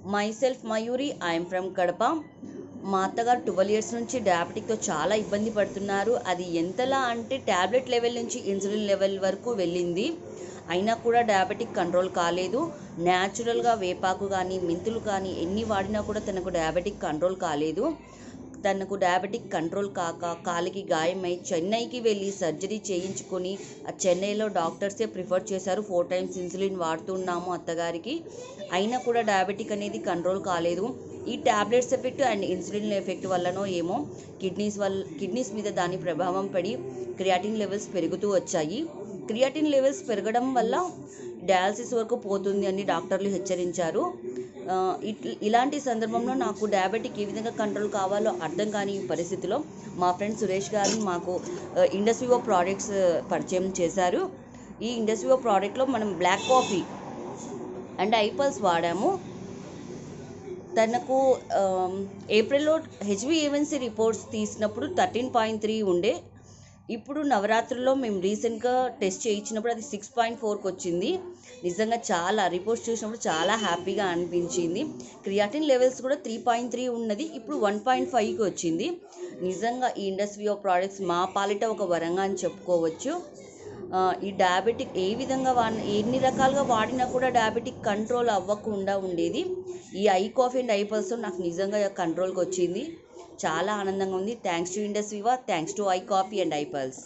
myself Mayuri, I am from Kadapa. మా అత్తగారు 12 years నుంచి డయాబెటిక్తో చాలా ఇబ్బంది పడుతున్నారు. అది ఎంతలా అంటే ట్యాబ్లెట్ లెవెల్ నుంచి ఇన్సులిన్ లెవెల్ వరకు వెళ్ళింది. అయినా కూడా డయాబెటిక్ కంట్రోల్ కాలేదు. న్యాచురల్గా వేపాకు కానీ మెంతులు కానీ ఎన్ని వాడినా కూడా తనకు డయాబెటిక్ కంట్రోల్ కాలేదు. తనకు డయాబెటిక్ కంట్రోల్ కాక కాలికి గాయమై చెన్నైకి వెళ్ళి సర్జరీ చేయించుకొని ఆ చెన్నైలో డాక్టర్సే ప్రిఫర్ చేశారు. 4 టైమ్స్ ఇన్సులిన్ వాడుతున్నాము అత్తగారికి. అయినా కూడా డయాబెటిక్ అనేది కంట్రోల్ కాలేదు. ఈ tablets effect and insulin effect వల్లనో ఏమో కిడ్నీస్ మీద దాని ప్రభావం పడి క్రియాటిన్ లెవెల్స్ పెరుగుతూ వచ్చాయి. క్రియాటిన్ లెవెల్స్ పెరగడం వల్ల డయాలసిస్ వరకు పోతుంది అని డాక్టర్లు హెచ్చరించారు. ఇలాంటి సందర్భంలో నాకు డయాబెటిక్ ఏ విధంగా కంట్రోల్ కావాలో అర్థం కాని పరిస్థితిలో మా ఫ్రెండ్ సురేష్ గారు మాకు ఇండస్ వివో ప్రోడక్ట్స్ పరిచయం చేశారు. ఈ ఇండస్ వివో ప్రోడక్ట్లో మనం బ్లాక్ కాఫీ అండ్ ఐపల్స్ వాడాము. తనకు ఏప్రిల్లో హెచ్బిఏవన్సీ రిపోర్ట్స్ తీసినప్పుడు 13.3 ఉండే. ఇప్పుడు నవరాత్రుల్లో మేము రీసెంట్గా టెస్ట్ చేయించినప్పుడు అది 6.4కి వచ్చింది. నిజంగా చాలా రిపోర్ట్స్ చూసినప్పుడు చాలా హ్యాపీగా అనిపించింది. క్రియాటిన్ లెవెల్స్ కూడా 3.3 ఉన్నది, ఇప్పుడు 1.5కి వచ్చింది. నిజంగా ఈ ఇండస్ వివో ప్రోడక్ట్స్ మా పాలిట ఒక వరంగా అని చెప్పుకోవచ్చు. ఈ డయాబెటిక్ ఏ విధంగా ఎన్ని రకాలుగా వాడినా కూడా డయాబెటిక్ కంట్రోల్ అవ్వకుండా ఉండేది. ఈ ఐ కాఫీ అండ్ ఐపల్స్ నాకు నిజంగా కంట్రోల్కి వచ్చింది. చాలా ఆనందంగా ఉంది. థ్యాంక్స్ టు ఇండస్ వివో, థ్యాంక్స్ టు ఐ కాఫీ అండ్ ఐపల్స్.